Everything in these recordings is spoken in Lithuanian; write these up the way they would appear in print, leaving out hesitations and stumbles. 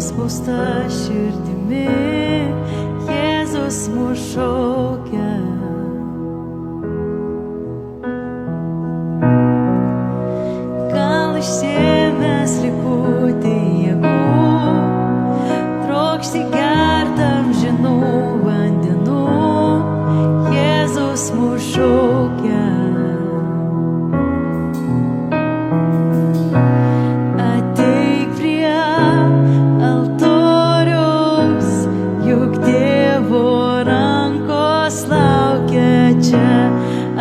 nuspausta širdimi, Jėzus mus šaukia. Gal išsiėmęs likutį jėgų, trokšti gert amžinų vandenų, Jėzus mus šaukia.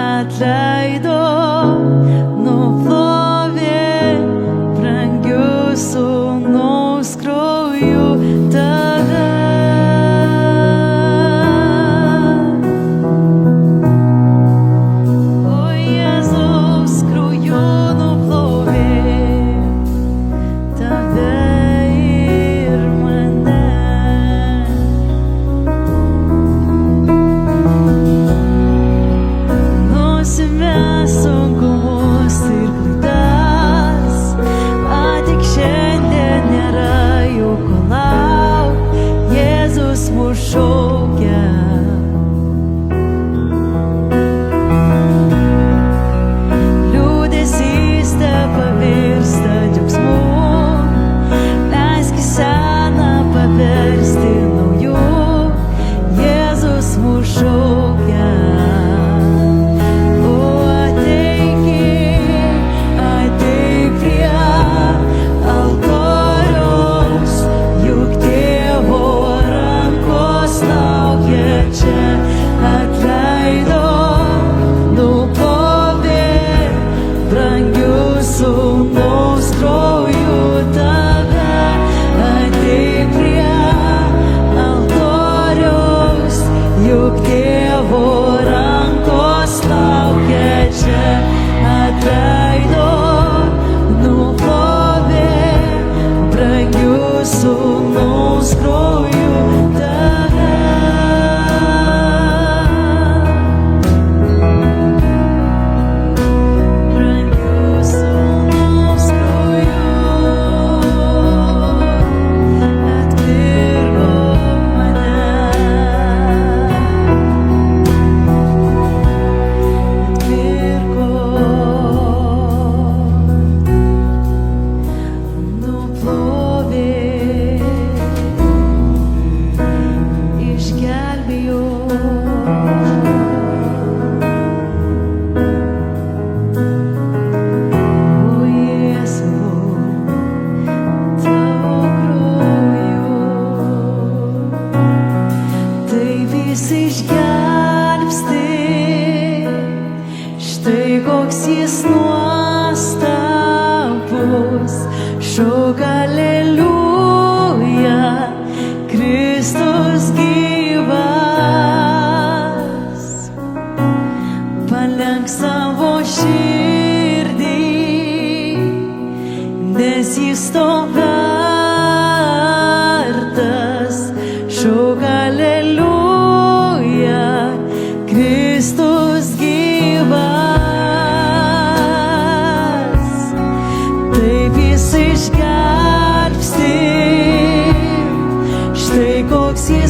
Atleido, nuplovė brangiu sūnaus krauju tave. O Jėzaus krauju nuplovė tave ir mane. Mes sunkumus ir klaidas, tik šiandien nėra jų ko lauk, Jėzus mus šaukia. Liūdesys tepavirsta džiaugsmu, leisk seną paversti nauju, Jėzus mus šaukia. Sūnaus krauju tave. Brangiu sūnaus krauju atpirko mane. Atpirko, nuplovė, išgelbsti, štai koks jis nuostabus, šauk aleliuja, Kristus gyvas, palenk savo širdį, nes jis to vertas, šauk aleliuja, Kristus gyvas, taip jis išgelbsti, štai koks jis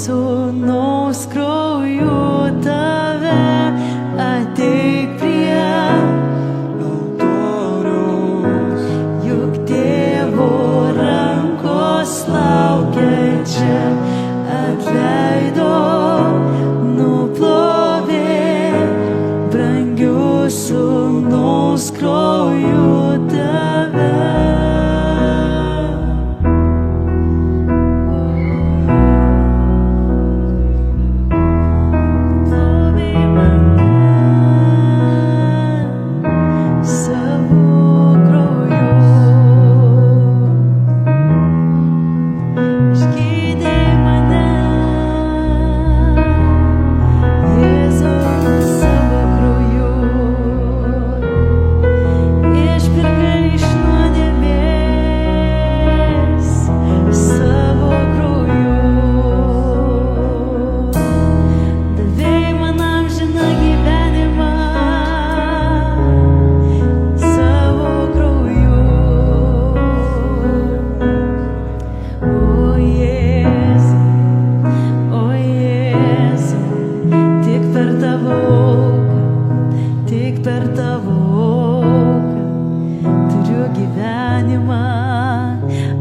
sūnaus krauju tave ateik prie altoriaus, juk tėvo rankos laukia čia, atleido, nuplovė, brangiu sūnaus krauju tave.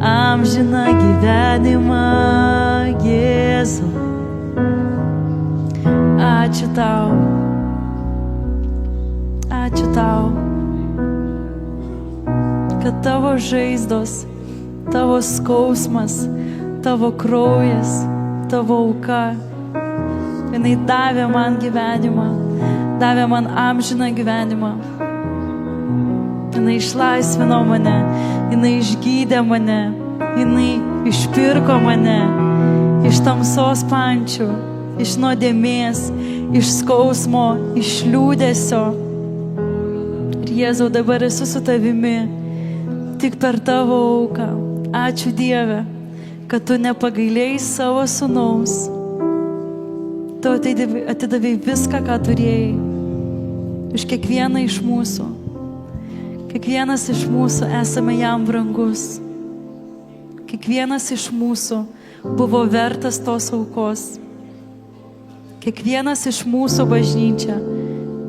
Amžiną gyvenimą, Jėzau. Ačiū tau, kad tavo žaizdos, tavo skausmas, tavo kraujas, tavo auka, jinai davė man gyvenimą, davė man amžiną gyvenimą. Jinai išlaisvino mane, jinai išgydė mane, jinai išpirko mane iš tamsos pančių, iš nuodėmės, iš skausmo, iš liūdesio. Ir Jėzau, dabar esu su tavimi, tik per tavo auką. Ačiū Dieve, kad tu nepagailėjai savo sūnaus. Tu atidavai viską, ką turėjai, už kiekvieną iš mūsų. Kiekvienas iš mūsų esame jam brangus. Kiekvienas iš mūsų buvo vertas tos aukos. Kiekvienas iš mūsų bažnyčia,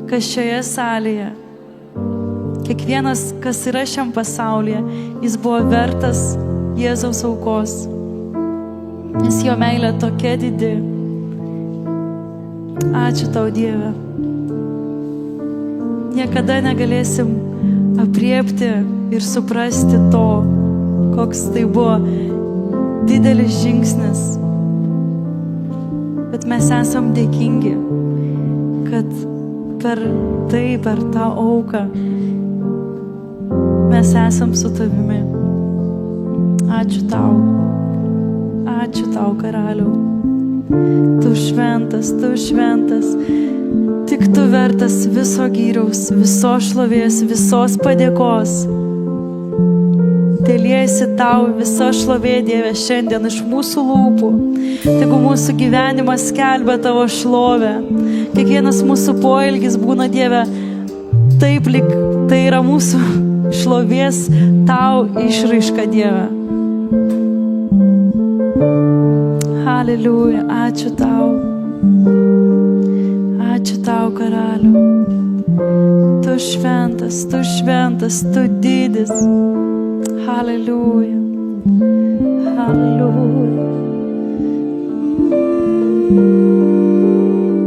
kas šioje salėje, kiekvienas, kas yra šiam pasaulyje, jis buvo vertas Jėzaus aukos. Nes jo meilė tokia didi. Ačiū tau, Dieve. Niekada negalėsim apriepti ir suprasti to, koks tai buvo didelis žingsnis. Bet mes esam dėkingi, kad per tą auką mes esam su tavimi. Ačiū tau, Karaliau. Tu šventas, tik tu vertas viso gyriaus, visos šlovės, visos padėkos. Teliejasi tau visa šlovė, Dieve, šiandien iš mūsų lūpų. Tegu mūsų gyvenimas skelbia tavo šlovę. Kiekvienas mūsų poelgis būna, Dieve, taip lyg tai yra mūsų šlovės tau išraiška, Dieve. Haleliuja, ačiū tau. Ačiū tau, Karaliau. Tu šventas, tu didis. Halleluja, halleluja.